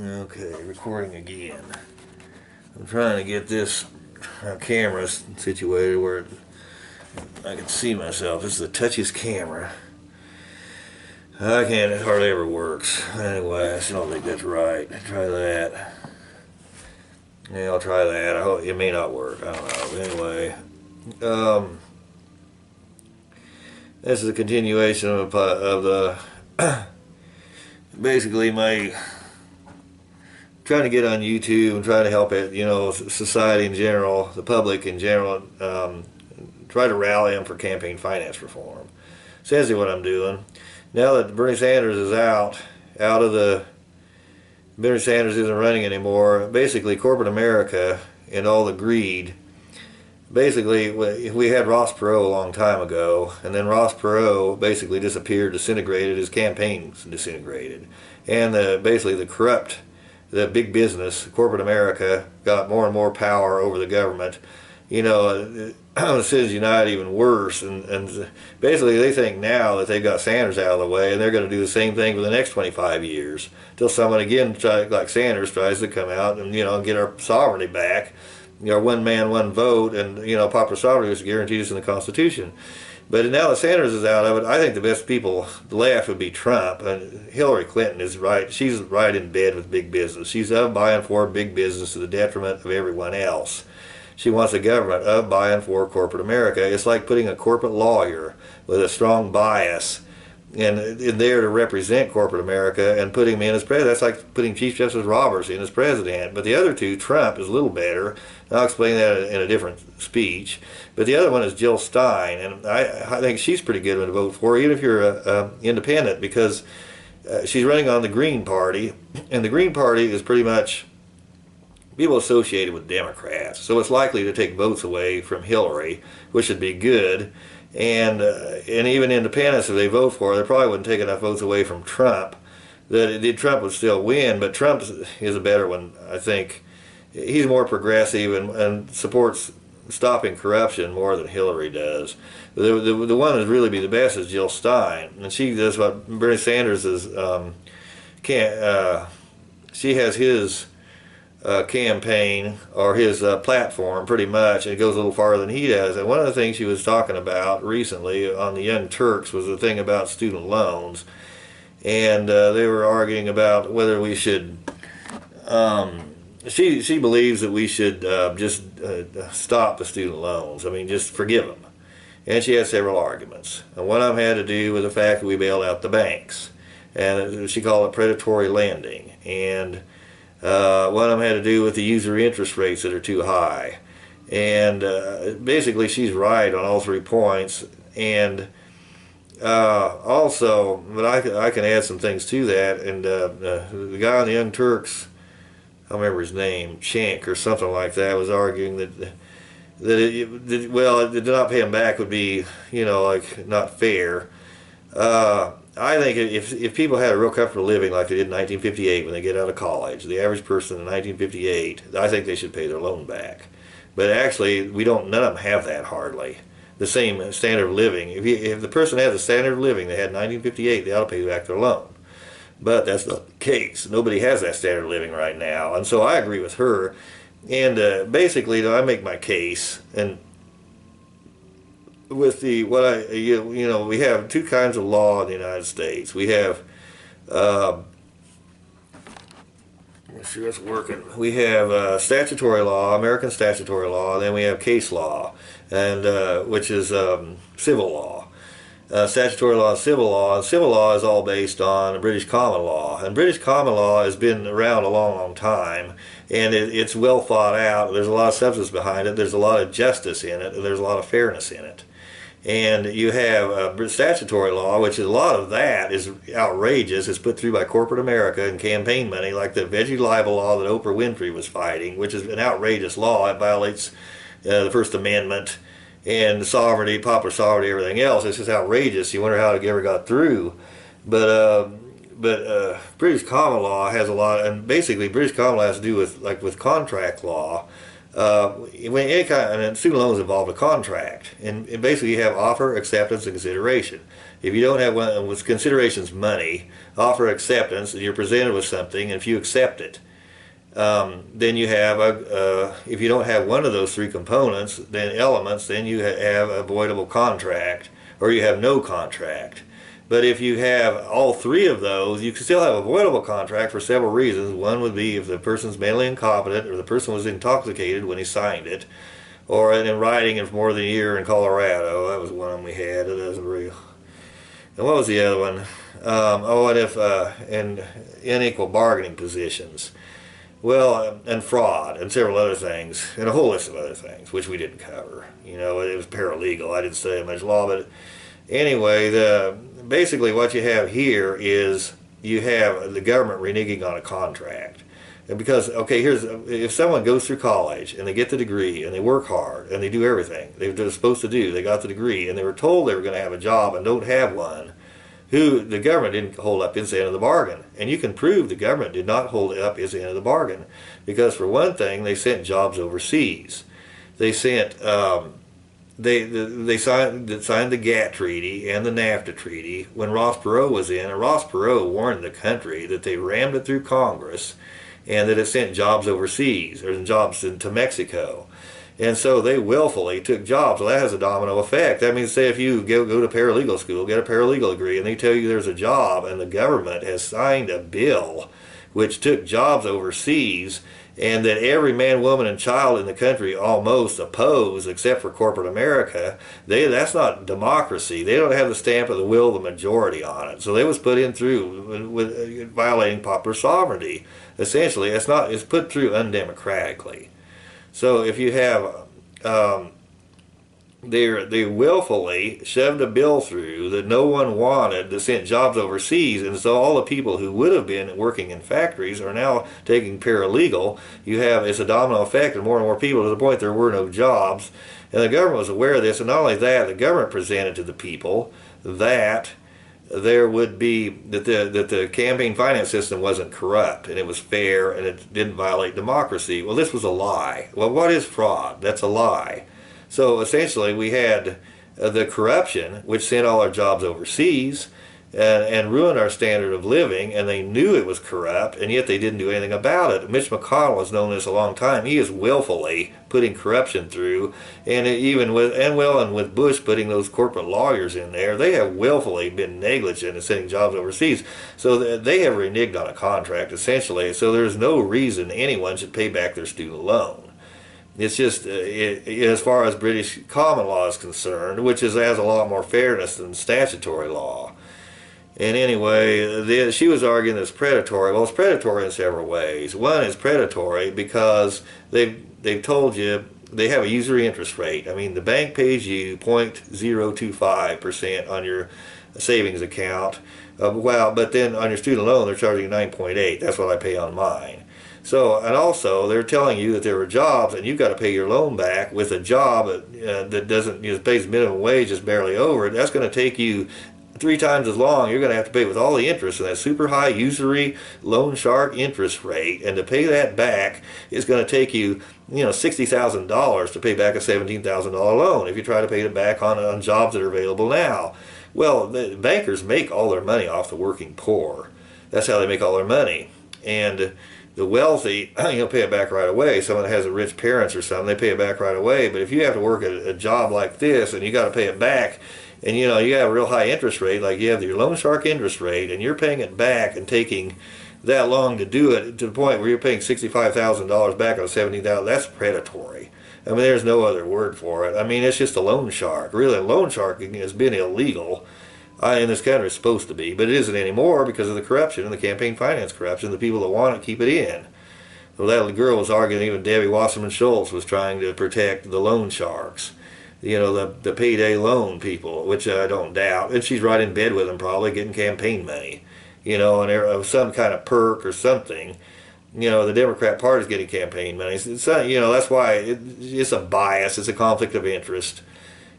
Okay, recording again. I'm trying to get this camera situated where I can see myself. This is the touchiest camera. I can't, it hardly ever works. Anyway, I don't think that's right. Try that. Yeah, I'll try that. I hope it may not work. I don't know. Anyway, this is a continuation of the basically my trying to get on YouTube and trying to help it, society in general, the public in general, try to rally them for campaign finance reform. Essentially what I'm doing. Now that Bernie Sanders is Bernie Sanders isn't running anymore, basically corporate America and all the greed, basically we had Ross Perot a long time ago, and then Ross Perot basically disappeared, disintegrated, his campaigns disintegrated, and basically the big business, corporate America, got more and more power over the government. Citizens United even worse, and basically they think now that they've got Sanders out of the way, and they're going to do the same thing for the next 25 years, till someone again, like Sanders, tries to come out and get our sovereignty back, our one man, one vote, and popular sovereignty is guaranteed us in the Constitution. But now that Sanders is out of it, I think the best people left would be Trump. And Hillary Clinton is right. She's right in bed with big business. She's of, by, and for big business to the detriment of everyone else. She wants a government of, by, and for corporate America. It's like putting a corporate lawyer with a strong bias and there to represent corporate America and putting him in as president. That's like putting Chief Justice Roberts in as president. But the other two, Trump is a little better. I'll explain that in a different speech. But the other one is Jill Stein, and I think she's pretty good to vote for, even if you're a independent, because she's running on the Green Party, and the Green Party is pretty much people associated with Democrats. So it's likely to take votes away from Hillary, which would be good. And even independents, if they vote for her, they probably wouldn't take enough votes away from Trump. Trump would still win, but Trump is a better one, I think. He's more progressive and supports stopping corruption more than Hillary does. The one that really be the best is Jill Stein, and she does what Bernie Sanders is. She has his campaign or his platform pretty much, and it goes a little farther than he does. And one of the things she was talking about recently on the Young Turks was the thing about student loans, and they were arguing about whether we should. She believes that we should just stop the student loans. I mean, just forgive them. And she has several arguments. And one of them had to do with the fact that we bailed out the banks. And she called it predatory lending. And one of them had to do with the usury interest rates that are too high. And basically she's right on all 3 points. And also, but I can add some things to that. And the guy on the Young Turks, I don't remember his name, Shank or something like that, was arguing that it did not pay him back would be, like not fair. I think if people had a real comfortable living like they did in 1958 when they get out of college, the average person in 1958, I think they should pay their loan back. But actually, none of them have that hardly. The same standard of living. If the person has the standard of living they had in 1958, they ought to pay back their loan. But that's not the case. Nobody has that standard of living right now, and so I agree with her. And basically, I make my case, and with we have 2 kinds of law in the United States. We have, I'm sure it's working. We have statutory law, American statutory law, and then we have case law, and which is civil law. Statutory law and civil law. And civil law is all based on British common law. And British common law has been around a long, long time. And it's well thought out. There's a lot of substance behind it. There's a lot of justice in it. And there's a lot of fairness in it. And you have statutory law, which is a lot of that is outrageous. It's put through by corporate America and campaign money, like the veggie libel law that Oprah Winfrey was fighting, which is an outrageous law. It violates the First Amendment and sovereignty, popular sovereignty, everything else. It's just outrageous. You wonder how it ever got through. But British common law has a lot, and basically British common law has to do with contract law, when any kind, and student loans involve a contract, and basically you have offer, acceptance, and consideration. If you don't have one, with considerations money, offer, acceptance, you're presented with something, and if you accept it, then you have if you don't have one of those three components, then elements, then you have a voidable contract, or you have no contract. But if you have all three of those, you can still have a voidable contract for several reasons. One would be if the person's mentally incompetent, or the person was intoxicated when he signed it, or in writing it for more than a year in Colorado. That was one we had. It isn't real. And what was the other one? And if in unequal bargaining positions. Well, and fraud, and several other things, and a whole list of other things, which we didn't cover. You know, it was paralegal. I didn't study much law, but anyway, basically what you have here is you have the government reneging on a contract. And because, okay, if someone goes through college and they get the degree and they work hard and they do everything they're supposed to do, they got the degree and they were told they were going to have a job and don't have one, the government didn't hold up its end of the bargain. And you can prove the government did not hold up its end of the bargain. Because for one thing, they sent jobs overseas. They sent, they signed the GATT treaty and the NAFTA treaty when Ross Perot was in. And Ross Perot warned the country that they rammed it through Congress and that it sent jobs overseas, or jobs to Mexico. And so they willfully took jobs. Well, that has a domino effect. That means, say, if you go to paralegal school, get a paralegal degree, and they tell you there's a job, and the government has signed a bill which took jobs overseas, and that every man, woman, and child in the country almost oppose, except for corporate America, that's not democracy. They don't have the stamp of the will of the majority on it. So they was put in through with violating popular sovereignty. Essentially, it's put through undemocratically. So if you have, they willfully shoved a bill through that no one wanted, that sent jobs overseas, and so all the people who would have been working in factories are now taking paralegal. It's a domino effect, and more people, to the point there were no jobs. And the government was aware of this, and not only that, the government presented to the people that there would be, that the campaign finance system wasn't corrupt, and it was fair, and it didn't violate democracy. Well, this was a lie. Well, what is fraud? That's a lie. So essentially we had the corruption, which sent all our jobs overseas and ruined our standard of living, and they knew it was corrupt, and yet they didn't do anything about it. Mitch McConnell has known this a long time. He is willfully putting corruption through, and with Bush putting those corporate lawyers in there, they have willfully been negligent in sending jobs overseas. So they have reneged on a contract, essentially. So there's no reason anyone should pay back their student loan. It's just, as far as British common law is concerned, which has a lot more fairness than statutory law. And anyway, she was arguing that it's predatory. Well, it's predatory in several ways. One is predatory because they've told you they have a usury interest rate. I mean, the bank pays you 0.025% on your savings account. But then on your student loan, they're charging 9.8. That's what I pay on mine. So, and also they're telling you that there are jobs, and you've got to pay your loan back with a job that doesn't, pays minimum wage, just barely over it. That's going to take you 3 times as long. You're going to have to pay with all the interest and that super high usury loan shark interest rate, and to pay that back is going to take you, $60,000 to pay back a $17,000 loan if you try to pay it back on jobs that are available now. Well, the bankers make all their money off the working poor. That's how they make all their money. And the wealthy, pay it back right away. Someone that has rich parents or something, they pay it back right away. But if you have to work a job like this and you got to pay it back, and you have a real high interest rate, like you have your loan shark interest rate, and you're paying it back and taking that long to do it, to the point where you're paying $65,000 back on $17,000, that's predatory. I mean, there's no other word for it. I mean, it's just a loan shark. Really, loan sharking has been illegal in this country. It's supposed to be, but it isn't anymore because of the corruption and the campaign finance corruption. The people that want it keep it in. Well, that girl was arguing, even Debbie Wasserman Schultz was trying to protect the loan sharks. The payday loan people, which I don't doubt. And she's right in bed with them probably, getting campaign money, and some kind of perk or something. The Democrat Party's getting campaign money. That's why it's a bias. It's a conflict of interest.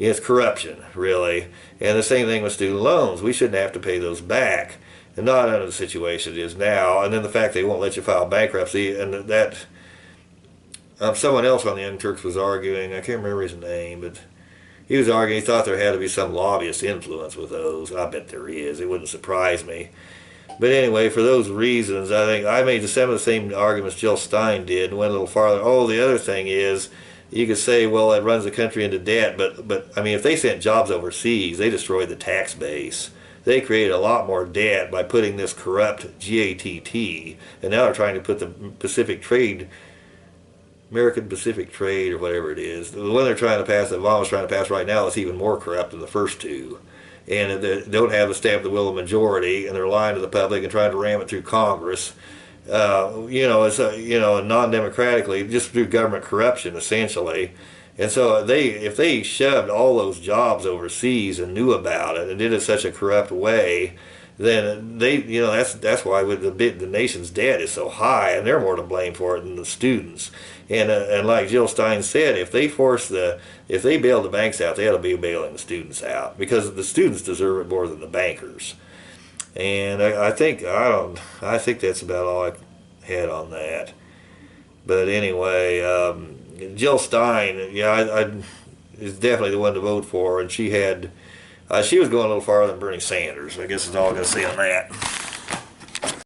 It's corruption, really. And the same thing with student loans. We shouldn't have to pay those back, and not under the situation it is now. And then the fact they won't let you file bankruptcy, and that someone else on the Young Turks was arguing. I can't remember his name, but he was arguing. He thought there had to be some lobbyist influence with those. I bet there is. It wouldn't surprise me. But anyway, for those reasons, I think I made some of the same arguments Jill Stein did and went a little farther. Oh, the other thing is, you could say, well, it runs the country into debt, but I mean, if they sent jobs overseas, they destroyed the tax base. They created a lot more debt by putting this corrupt GATT, and now they're trying to put the American Pacific Trade, or whatever it is. The one they're trying to pass, that Obama's trying to pass right now, is even more corrupt than the first two. And they don't have the stamp of the will of majority, and they're lying to the public and trying to ram it through Congress. It's non-democratically, just through government corruption, essentially. And so if they shoved all those jobs overseas and knew about it and did it in such a corrupt way, then that's why the nation's debt is so high, and they're more to blame for it than the students. And like Jill Stein said, if they bail the banks out, they ought to be bailing the students out, because the students deserve it more than the bankers. And I think that's about all I had on that. But anyway, Jill Stein, I is definitely the one to vote for, and she was going a little farther than Bernie Sanders. I guess that's all I'm going to say on that.